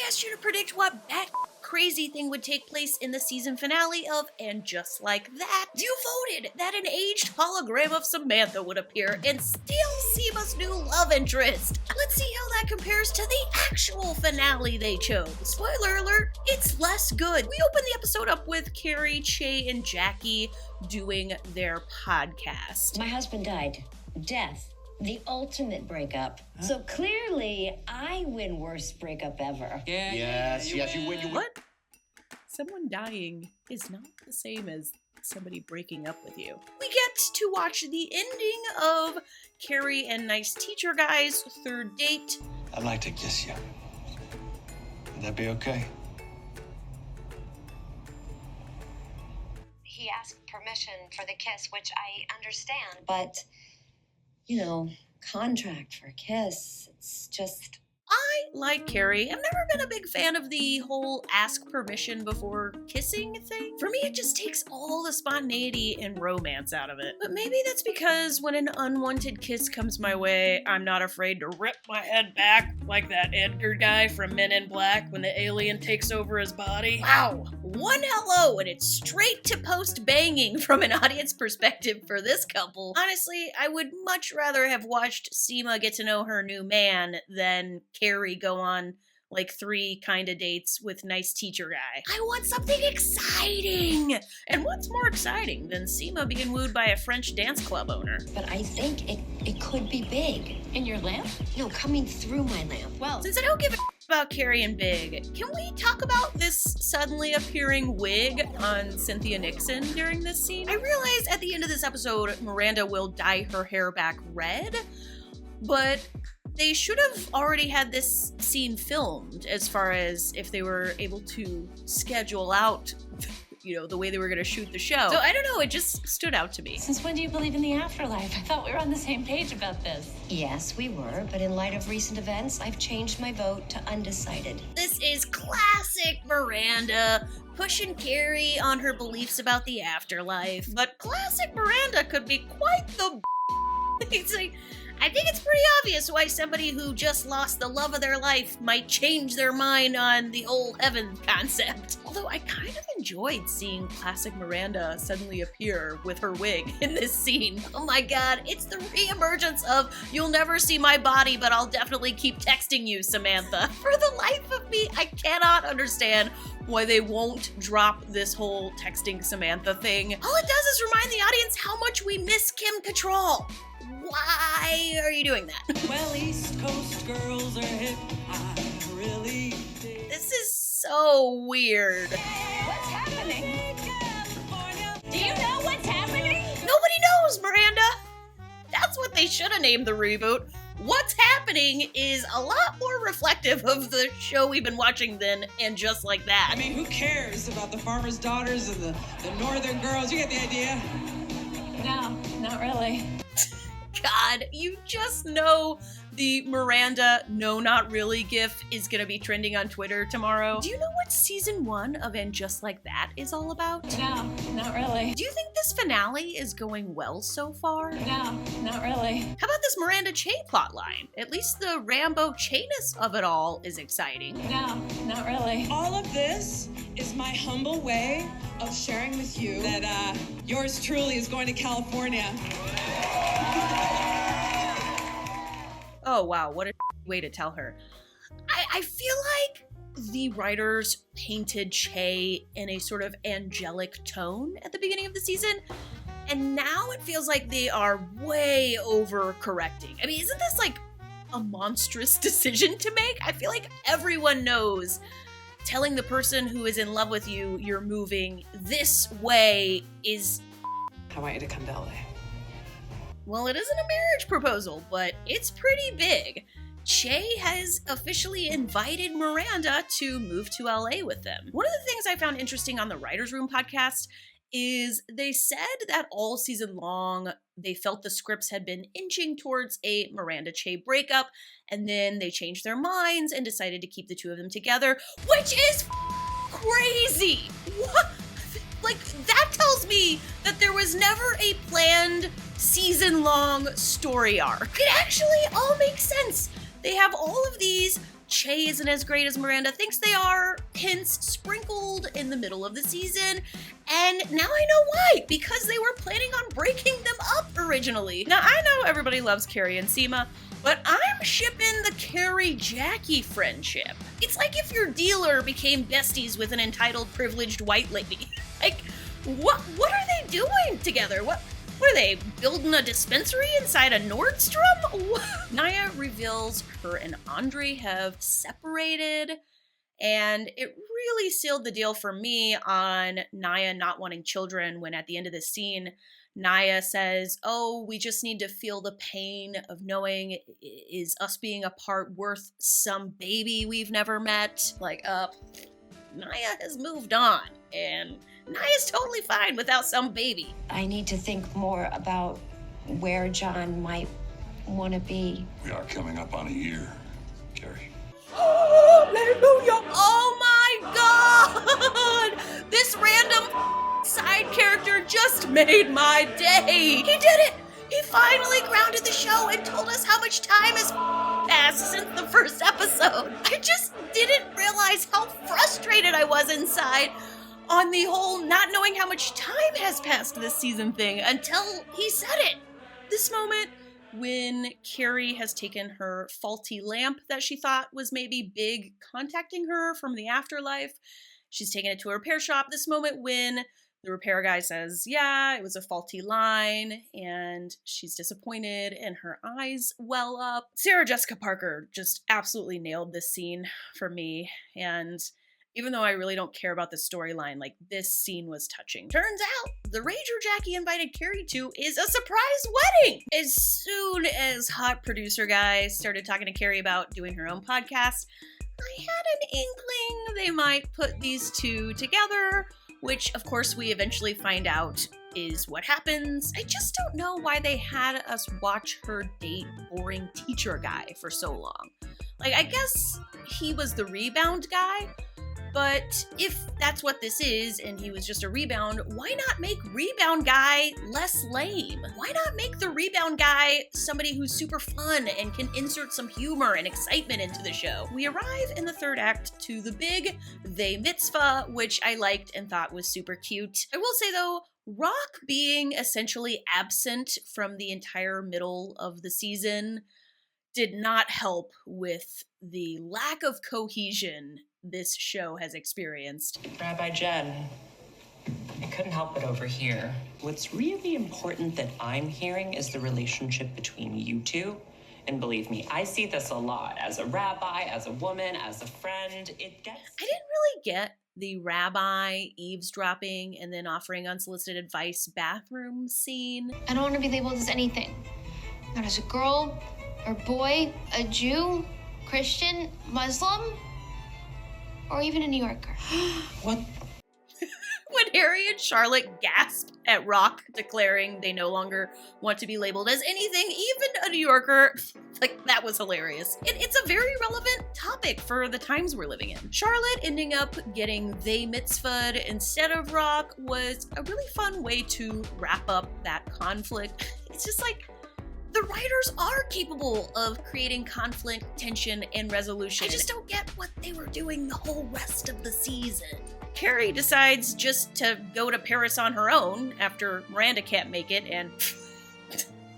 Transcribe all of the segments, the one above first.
asked you to predict what that crazy thing would take place in the season finale of And Just Like That. You voted that an aged hologram of Samantha would appear and steal Seema's new love interest. Let's see how that compares to the actual finale they chose. Spoiler alert, it's less good. We open the episode up with Carrie, Che, and Jackie doing their podcast. My husband died. Death. The ultimate breakup. Huh? So clearly, I win worst breakup ever. Yes, you win. What? Someone dying is not the same as somebody breaking up with you. We get to watch the ending of Carrie and Nice Teacher Guy's third date. I'd like to kiss you. Would that be okay? He asked permission for the kiss, which I understand, but... you know, contract for a kiss. It's just... I like Carrie. I've never been a big fan of the whole ask permission before kissing thing. For me, it just takes all the spontaneity and romance out of it. But maybe that's because when an unwanted kiss comes my way, I'm not afraid to rip my head back like that Edgar guy from Men in Black when the alien takes over his body. Wow. One hello, and it's straight to post-banging from an audience perspective for this couple. Honestly, I would much rather have watched Seema get to know her new man than Carrie go on like 3 kinda dates with Nice Teacher Guy. I want something exciting! And what's more exciting than Seema being wooed by a French dance club owner? But I think it could be big. In your lamp? No, coming through my lamp. Well, since I don't give a about Carrie and Big, can we talk about this suddenly appearing wig on Cynthia Nixon during this scene? I realize at the end of this episode, Miranda will dye her hair back red, but they should have already had this scene filmed as far as if they were able to schedule out, the way they were going to shoot the show. So I don't know, it just stood out to me. Since when do you believe in the afterlife? I thought we were on the same page about this. Yes, we were, but in light of recent events, I've changed my vote to undecided. This is classic Miranda, pushing Carrie on her beliefs about the afterlife. But classic Miranda could be quite the It's like, I think it's pretty obvious why somebody who just lost the love of their life might change their mind on the whole heaven concept. Although I kind of enjoyed seeing classic Miranda suddenly appear with her wig in this scene. Oh my god, it's the re-emergence of "you'll never see my body, but I'll definitely keep texting you, Samantha." For the life of me, I cannot understand why they won't drop this whole texting Samantha thing. All it does is remind the audience how much we miss Kim Cattrall. Why are you doing that? Well, East Coast girls are hip. I really dig. This is so weird. What's happening? Do you know what's happening? Nobody knows, Miranda. That's what they should have named the reboot. What's happening is a lot more reflective of the show we've been watching than And Just Like That. I mean, who cares about the farmer's daughters and the northern girls? You get the idea? No, not really. God, you just know the Miranda "no, not really" gif is gonna be trending on Twitter tomorrow. Do you know what season 1 of And Just Like That is all about? No, not really. Do you think this finale is going well so far? No, not really. How about this Miranda Che plotline? At least the Rambo Che-ness of it all is exciting. No, not really. All of this is my humble way of sharing with you that yours truly is going to California. Oh wow, what a way to tell her. I feel like the writers painted Che in a sort of angelic tone at the beginning of the season, and now it feels like they are way overcorrecting. I mean, isn't this like a monstrous decision to make? I feel like everyone knows telling the person who is in love with you you're moving this way is... I want you to come to LA. Well, it isn't a marriage proposal, but it's pretty big. Che has officially invited Miranda to move to LA with them. One of the things I found interesting on the Writers' Room podcast is they said that all season long they felt the scripts had been inching towards a Miranda Che breakup, and then they changed their minds and decided to keep the two of them together, which is crazy! What? Like, that tells me that there was never a planned season-long story arc. It actually all makes sense. They have all of these Che isn't as great as Miranda thinks they are, hints sprinkled in the middle of the season, and now I know why, because they were planning on breaking them up originally. Now I know everybody loves Carrie and Seema, but I'm shipping the Carrie-Jackie friendship. It's like if your dealer became besties with an entitled, privileged white lady. Like, what are they doing together? What are they, building a dispensary inside a Nordstrom? Naya reveals her and Andre have separated, and it really sealed the deal for me on Naya not wanting children when at the end of the scene, Naya says, oh, we just need to feel the pain of knowing, is us being apart worth some baby we've never met? Like, Naya has moved on, and Naya's totally fine without some baby. I need to think more about where John might want to be. We are coming up on a year, Carrie. Hallelujah! Oh my god! This random side character just made my day! He did it! He finally grounded the show and told us how much time has passed since the first episode. I just didn't realize how frustrated I was inside on the whole not knowing how much time has passed this season thing until he said it. This moment when Carrie has taken her faulty lamp that she thought was maybe Big contacting her from the afterlife. She's taken it to a repair shop. This moment when the repair guy says, yeah, it was a faulty line, and she's disappointed and her eyes well up. Sarah Jessica Parker just absolutely nailed this scene for me, and even though I really don't care about the storyline, like, this scene was touching. Turns out, the rager Jackie invited Carrie to is a surprise wedding! As soon as hot producer guy started talking to Carrie about doing her own podcast, I had an inkling they might put these two together, which, of course, we eventually find out is what happens. I just don't know why they had us watch her date boring teacher guy for so long. Like, I guess he was the rebound guy, but if that's what this is and he was just a rebound, why not make rebound guy less lame? Why not make the rebound guy somebody who's super fun and can insert some humor and excitement into the show? We arrive in the third act to the big they mitzvah, which I liked and thought was super cute. I will say though, Rock being essentially absent from the entire middle of the season did not help with the lack of cohesion this show has experienced. Rabbi Jen, I couldn't help it over here. What's really important that I'm hearing is the relationship between you two. And believe me, I see this a lot. As a rabbi, as a woman, as a friend, it gets... I didn't really get the rabbi eavesdropping and then offering unsolicited advice bathroom scene. I don't want to be labeled as anything. Not as a girl, or boy, a Jew, Christian, Muslim, or even a New Yorker. What? When Harry and Charlotte gasped at Rock declaring they no longer want to be labeled as anything, even a New Yorker, like, that was hilarious. It's a very relevant topic for the times we're living in. Charlotte ending up getting they mitzvahed instead of Rock was a really fun way to wrap up that conflict. It's just like, the writers are capable of creating conflict, tension, and resolution. I just don't get what they were doing the whole rest of the season. Carrie decides just to go to Paris on her own after Miranda can't make it, and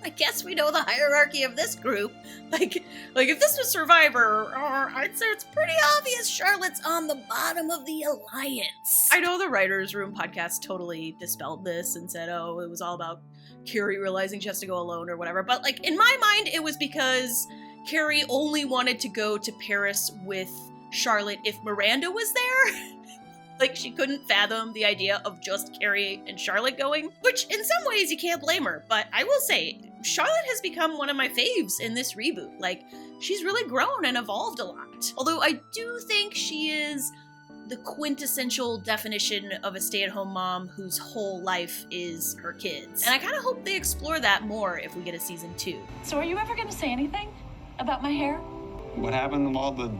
I guess we know the hierarchy of this group. Like if this was Survivor, I'd say it's pretty obvious Charlotte's on the bottom of the alliance. I know the Writers' Room podcast totally dispelled this and said, oh, it was all about Carrie realizing she has to go alone or whatever, but like in my mind it was because Carrie only wanted to go to Paris with Charlotte if Miranda was there. Like, she couldn't fathom the idea of just Carrie and Charlotte going, which in some ways you can't blame her, but I will say Charlotte has become one of my faves in this reboot. Like, she's really grown and evolved a lot. Although I do think she is the quintessential definition of a stay-at-home mom whose whole life is her kids. And I kind of hope they explore that more if we get a season 2. So are you ever going to say anything about my hair? What happened to all the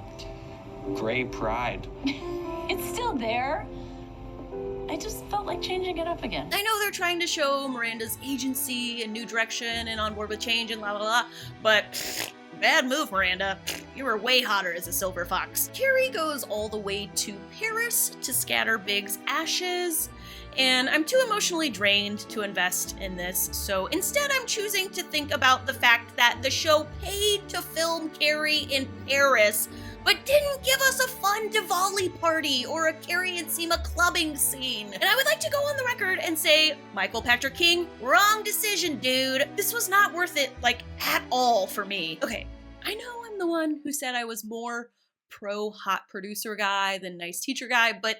gray pride? It's still there. I just felt like changing it up again. I know they're trying to show Miranda's agency and new direction and on board with change and la la la, but bad move, Miranda. You were way hotter as a silver fox. Carrie goes all the way to Paris to scatter Big's ashes, and I'm too emotionally drained to invest in this, so instead I'm choosing to think about the fact that the show paid to film Carrie in Paris, but didn't give us a fun Diwali party or a Carrie and Seema clubbing scene. And I would like to go on the record and say, Michael Patrick King, wrong decision, dude. This was not worth it, like, at all for me. Okay, I know I'm the one who said I was more pro hot producer guy than nice teacher guy, but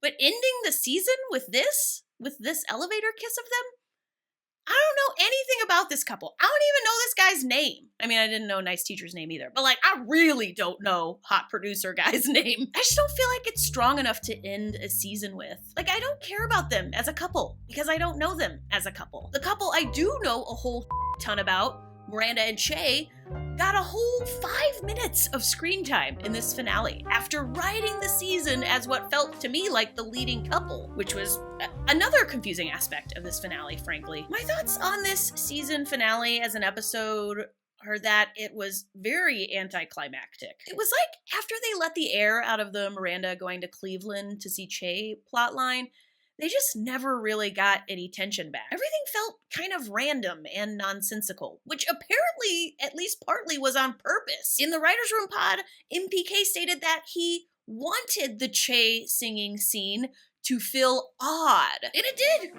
ending the season with this elevator kiss of them? I don't know anything about this couple. I don't even know this guy's name. I mean, I didn't know nice teacher's name either, but like, I really don't know hot producer guy's name. I just don't feel like it's strong enough to end a season with. Like, I don't care about them as a couple because I don't know them as a couple. The couple I do know a whole ton about, Miranda and Che, got a whole 5 minutes of screen time in this finale after writing the season as what felt to me like the leading couple, which was another confusing aspect of this finale, frankly. My thoughts on this season finale as an episode are that it was very anticlimactic. It was like after they let the air out of the Miranda going to Cleveland to see Che plotline, they just never really got any tension back. Everything felt kind of random and nonsensical, which apparently, at least partly, was on purpose. In the writer's room pod, MPK stated that he wanted the Che singing scene to feel odd. And it did.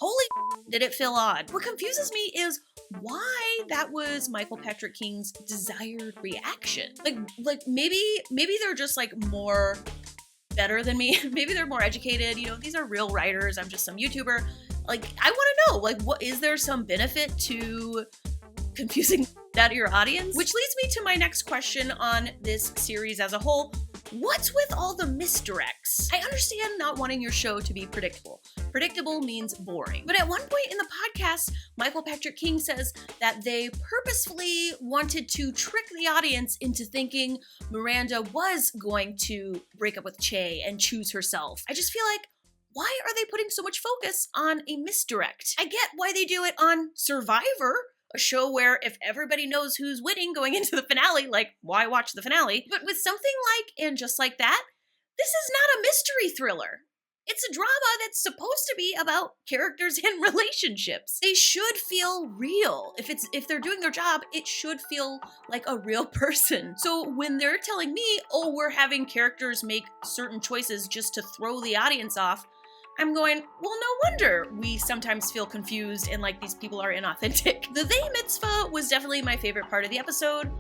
Holy did it feel odd. What confuses me is why that was Michael Patrick King's desired reaction. Like maybe they're just like more better than me. Maybe they're more educated. You know, these are real writers. I'm just some YouTuber. Like, I want to know, like, what is there some benefit to confusing that to your audience? Which leads me to my next question on this series as a whole. What's with all the misdirects? I understand not wanting your show to be predictable. Predictable means boring. But at one point in the podcast, Michael Patrick King says that they purposefully wanted to trick the audience into thinking Miranda was going to break up with Che and choose herself. I just feel like, why are they putting so much focus on a misdirect? I get why they do it on Survivor, a show where if everybody knows who's winning going into the finale, like, why watch the finale? But with something like And Just Like That, this is not a mystery thriller. It's a drama that's supposed to be about characters and relationships. They should feel real. If they're doing their job, it should feel like a real person. So when they're telling me, oh, we're having characters make certain choices just to throw the audience off, I'm going, well, no wonder we sometimes feel confused and like these people are inauthentic. The They Mitzvah was definitely my favorite part of the episode,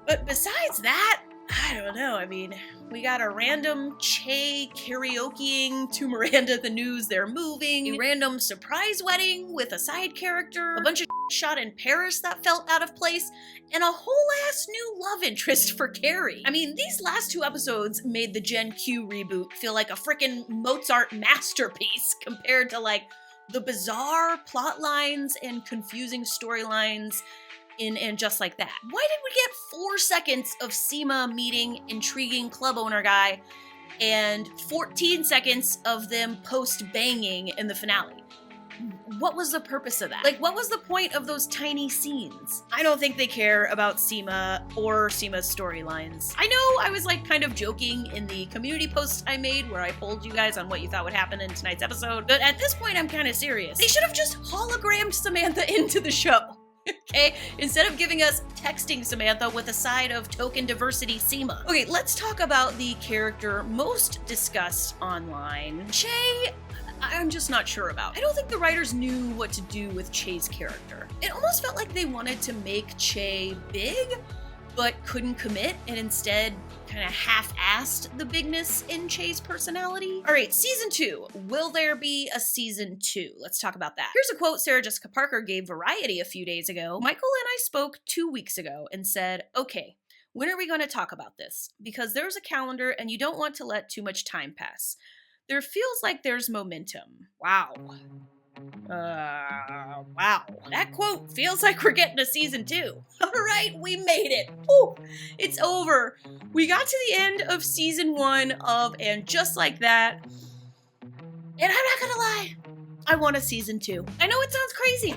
but besides that, I don't know. I mean, we got a random Che karaokeing to Miranda the news they're moving, a random surprise wedding with a side character, a bunch of shot in Paris that felt out of place, and a whole ass new love interest for Carrie. I mean, these last 2 episodes made the Gen Q reboot feel like a frickin' Mozart masterpiece compared to like the bizarre plot lines and confusing storylines in And Just Like That. Why did we get 4 seconds of Seema meeting intriguing club owner guy and 14 seconds of them post-banging in the finale? What was the purpose of that? Like, what was the point of those tiny scenes? I don't think they care about Seema or Seema's storylines. I know I was like kind of joking in the community post I made where I polled you guys on what you thought would happen in tonight's episode, but at this point I'm kind of serious. They should have just hologrammed Samantha into the show. Okay, instead of giving us texting Samantha with a side of token diversity Seema. Okay, let's talk about the character most discussed online. Che, I'm just not sure about. I don't think the writers knew what to do with Che's character. It almost felt like they wanted to make Che big, but couldn't commit, and instead kind of half-assed the bigness in Che's personality. All right, season 2. Will there be a season 2? Let's talk about that. Here's a quote Sarah Jessica Parker gave Variety a few days ago. Michael and I spoke 2 weeks ago and said, okay, when are we going to talk about this? Because there's a calendar and you don't want to let too much time pass. There feels like there's momentum. Wow. Wow. That quote feels like we're getting a season 2. All right, we made it. Whew, it's over. We got to the end of season 1 of And Just Like That. And I'm not gonna lie, I want a season 2. I know it sounds crazy,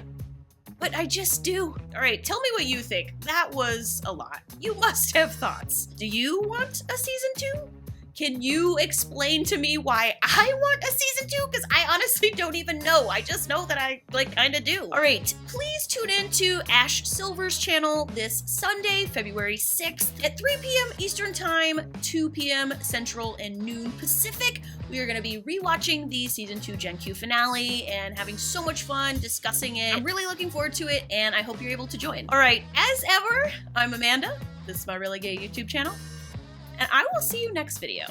but I just do. All right, tell me what you think. That was a lot. You must have thoughts. Do you want a season 2? Can you explain to me why I want a season 2? Because I honestly don't even know. I just know that I, kind of do. All right, please tune in to Ash Silver's channel this Sunday, February 6th at 3 p.m. Eastern Time, 2 p.m. Central, and noon Pacific. We are going to be rewatching the season 2 Gen Q finale and having so much fun discussing it. I'm really looking forward to it, and I hope you're able to join. All right, as ever, I'm Amanda. This is my Really Gay YouTube channel. And I will see you next video.